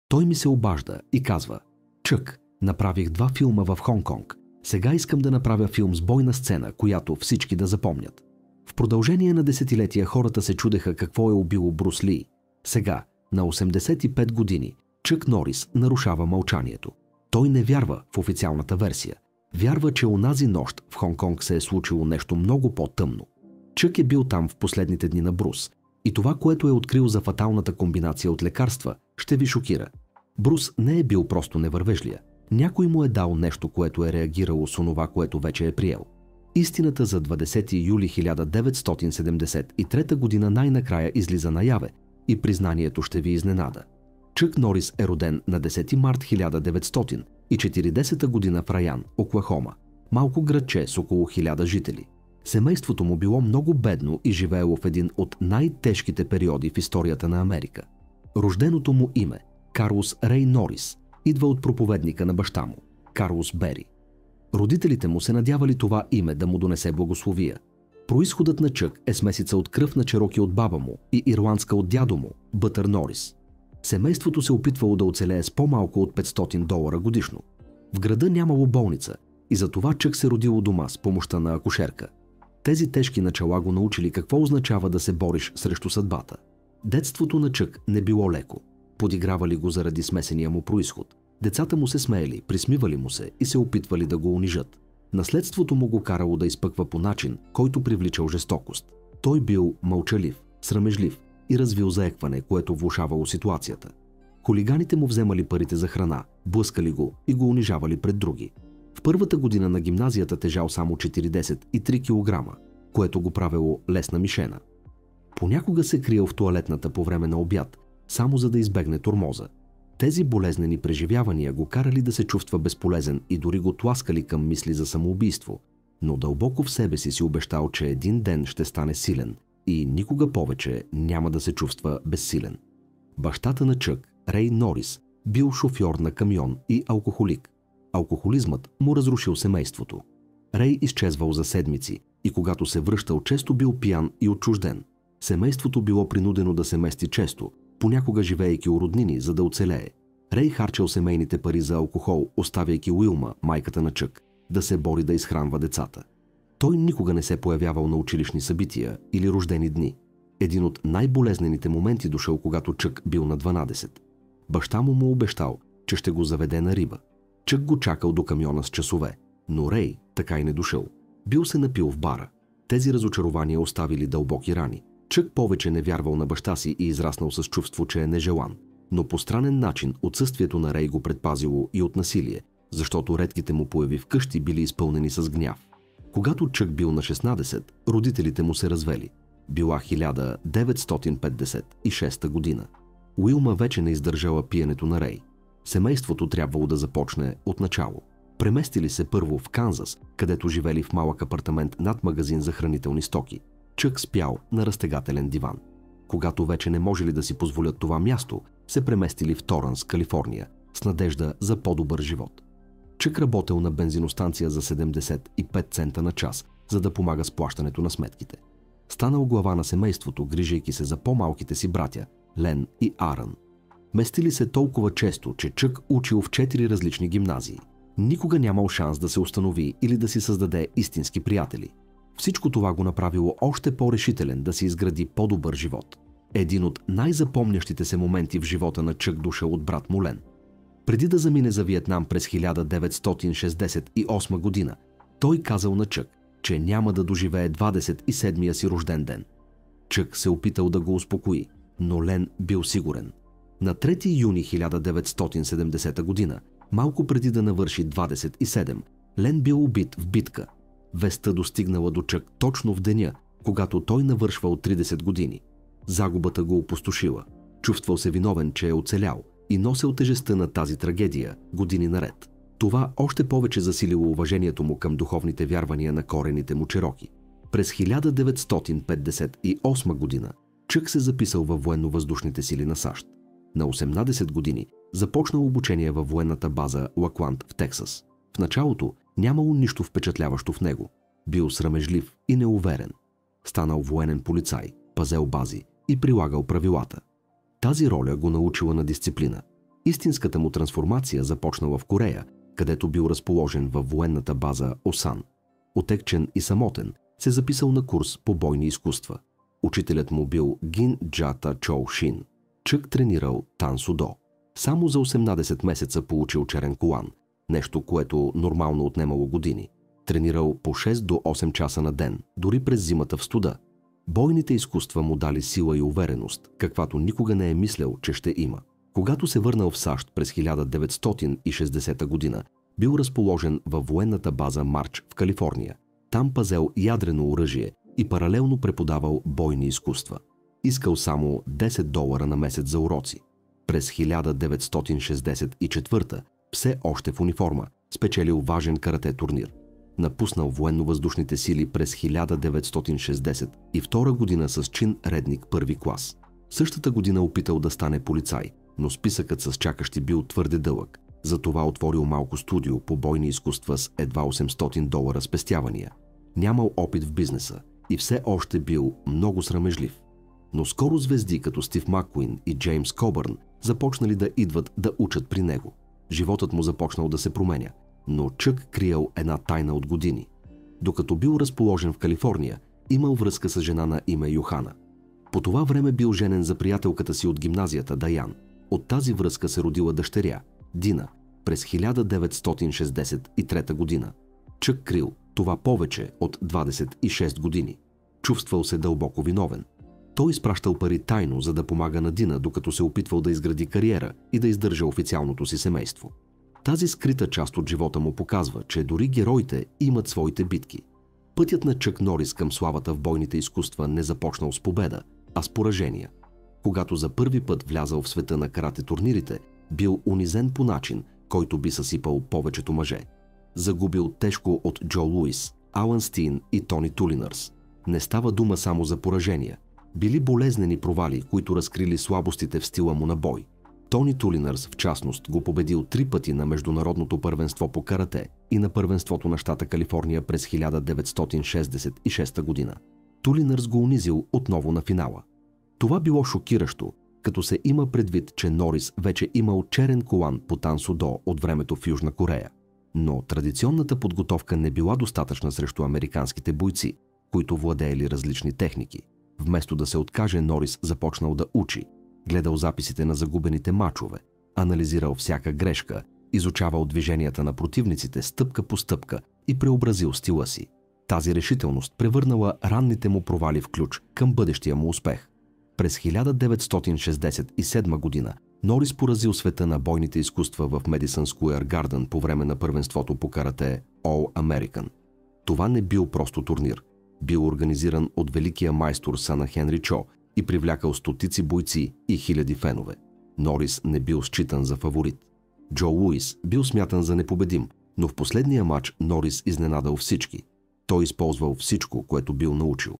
Той ми се обажда и казва: Чък, направих 2 филма в Хонг-Конг. Сега искам да направя филм с бойна сцена, която всички да запомнят. В продължение на десетилетия хората се чудеха какво е убило Брус Ли. Сега, на 85 години, Чък Норис нарушава мълчанието. Той не вярва в официалната версия. Вярва, че онази нощ в Хонг-Конг се е случило нещо много по-тъмно. Чък е бил там в последните дни на Брус. И това, което е открил за фаталната комбинация от лекарства, ще ви шокира. Брус не е бил просто невървежлия. Някой му е дал нещо, което е реагирало с онова, което вече е приел. Истината за 20 юли 1973 година най-накрая излиза наяве и признанието ще ви изненада. Чък Норис е роден на 10 март 1940 година в Раян, Оклахома, малко градче с около 1000 жители. Семейството му било много бедно и живеело в един от най-тежките периоди в историята на Америка. Рожденото му име, Карлос Рей Норис, идва от проповедника на баща му, Карлос Бери. Родителите му се надявали това име да му донесе благословия. Произходът на Чък е смесица от кръв на чероки от баба му и ирландска от дядо му, Бътър Норис. Семейството се опитвало да оцелее с по-малко от $500 годишно. В града нямало болница и затова Чък се родил у дома с помощта на акушерка. Тези тежки начала го научили какво означава да се бориш срещу съдбата. Детството на Чък не било леко. Подигравали го заради смесения му произход. Децата му се смеели, присмивали му се и се опитвали да го унижат. Наследството му го карало да изпъква по начин, който привличал жестокост. Той бил мълчалив, срамежлив и развил заекване, което влошавало ситуацията. Хулиганите му вземали парите за храна, блъскали го и го унижавали пред други. В първата година на гимназията тежал само 43 кг, което го правило лесна мишена. Понякога се криел в тоалетната по време на обяд, само за да избегне тормоза. Тези болезнени преживявания го карали да се чувства безполезен и дори го тласкали към мисли за самоубийство, но дълбоко в себе си обещал, че един ден ще стане силен и никога повече няма да се чувства безсилен. Бащата на Чък, Рей Норис, бил шофьор на камион и алкохолик. Алкохолизмът му разрушил семейството. Рей изчезвал за седмици и когато се връщал, често бил пиян и отчужден. Семейството било принудено да се мести често, понякога живеейки у роднини, за да оцелее. Рей харчил семейните пари за алкохол, оставяйки Уилма, майката на Чък, да се бори да изхранва децата. Той никога не се появявал на училищни събития или рождени дни. Един от най-болезнените моменти дошъл, когато Чък бил на 12. Баща му обещал, че ще го заведе на риба. Чък го чакал до камиона с часове, но Рей така и не дошъл. Бил се напил в бара. Тези разочарования оставили дълбоки рани. Чък повече не вярвал на баща си и израснал с чувство, че е нежелан. Но по странен начин отсъствието на Рей го предпазило и от насилие, защото редките му появи вкъщи били изпълнени с гняв. Когато Чък бил на 16, родителите му се развели. Била 1956 година. Уилма вече не издържала пиенето на Рей. Семейството трябвало да започне от начало. Преместили се първо в Канзас, където живели в малък апартамент над магазин за хранителни стоки. Чък спял на разтегателен диван. Когато вече не можели да си позволят това място, се преместили в Торанс, Калифорния, с надежда за по-добър живот. Чък работел на бензиностанция за 75 цента на час, за да помага с плащането на сметките. Станал глава на семейството, грижейки се за по-малките си братя, Лен и Арън. Местили се толкова често, че Чък учил в 4 различни гимназии. Никога нямал шанс да се установи или да си създаде истински приятели. Всичко това го направило още по-решителен да си изгради по-добър живот. Един от най-запомнящите се моменти в живота на Чък дошъл от брат му Лен. Преди да замине за Виетнам през 1968 година, той казал на Чък, че няма да доживее 27-я си рожден ден. Чък се опитал да го успокои, но Лен бил сигурен. На 3 юни 1970 година, малко преди да навърши 27, Лен бил убит в битка. Вестта достигнала до Чък точно в деня, когато той навършвал 30 години. Загубата го опустошила. Чувствал се виновен, че е оцелял и носел тежестта на тази трагедия години наред. Това още повече засилило уважението му към духовните вярвания на корените му чероки. През 1958 година Чък се записал във военно-въздушните сили на САЩ. На 18 години започнал обучение във военната база Лакланд в Тексас. В началото нямало нищо впечатляващо в него. Бил срамежлив и неуверен. Станал военен полицай, пазел бази и прилагал правилата. Тази роля го научила на дисциплина. Истинската му трансформация започнала в Корея, където бил разположен във военната база Осан. Отекчен и самотен, се записал на курс по бойни изкуства. Учителят му бил Гин Джата Чоу Шин. Чък тренирал Тан Судо. Само за 18 месеца получил черен колан, нещо, което нормално отнемало години. Тренирал по 6 до 8 часа на ден, дори през зимата в студа. Бойните изкуства му дали сила и увереност, каквато никога не е мислял, че ще има. Когато се върнал в САЩ през 1960 година, бил разположен във военната база Марч в Калифорния. Там пазел ядрено оръжие и паралелно преподавал бойни изкуства. Искал само $10 на месец за уроци. През 1964, все още в униформа, спечелил важен карате турнир. Напуснал военно-въздушните сили през 1962 година с чин редник първи клас. Същата година опитал да стане полицай, но списъкът с чакащи бил твърде дълъг. Затова отворил малко студио по бойни изкуства с едва $800 спестявания. Нямал опит в бизнеса и все още бил много срамежлив. Но скоро звезди като Стив Маккуин и Джеймс Кобърн започнали да идват да учат при него. Животът му започнал да се променя, но Чък криел една тайна от години. Докато бил разположен в Калифорния, имал връзка с жена на име Йохана. По това време бил женен за приятелката си от гимназията Даян. От тази връзка се родила дъщеря, Дина, през 1963 година. Чък крил това повече от 26 години. Чувствал се дълбоко виновен. Той изпращал пари тайно, за да помага на Дина, докато се опитвал да изгради кариера и да издържа официалното си семейство. Тази скрита част от живота му показва, че дори героите имат своите битки. Пътят на Чък Норис към славата в бойните изкуства не започнал с победа, а с поражения. Когато за първи път влязал в света на карате турнирите, бил унизен по начин, който би съсипал повечето мъже. Загубил тежко от Джо Луис, Алън Стин и Тони Тулинърс. Не става дума само за поражения. Били болезнени провали, които разкрили слабостите в стила му на бой. Тони Тулинърс, в частност, го победил 3 пъти на международното първенство по карате и на първенството на щата Калифорния през 1966 година. Тулинърс го унизил отново на финала. Това било шокиращо, като се има предвид, че Норис вече имал черен колан по Тан Судо от времето в Южна Корея. Но традиционната подготовка не била достатъчна срещу американските бойци, които владеели различни техники. Вместо да се откаже, Норис започнал да учи. Гледал записите на загубените мачове, анализирал всяка грешка, изучавал движенията на противниците стъпка по стъпка и преобразил стила си. Тази решителност превърнала ранните му провали в ключ към бъдещия му успех. През 1967 година Норис поразил света на бойните изкуства в Madison Square Garden по време на първенството по карате All American. Това не бил просто турнир. Бил организиран от великия майстор Сана Хенри Чо и привлякал стотици бойци и хиляди фенове. Норис не бил считан за фаворит. Джо Луис бил смятан за непобедим, но в последния матч Норис изненадал всички. Той използвал всичко, което бил научил.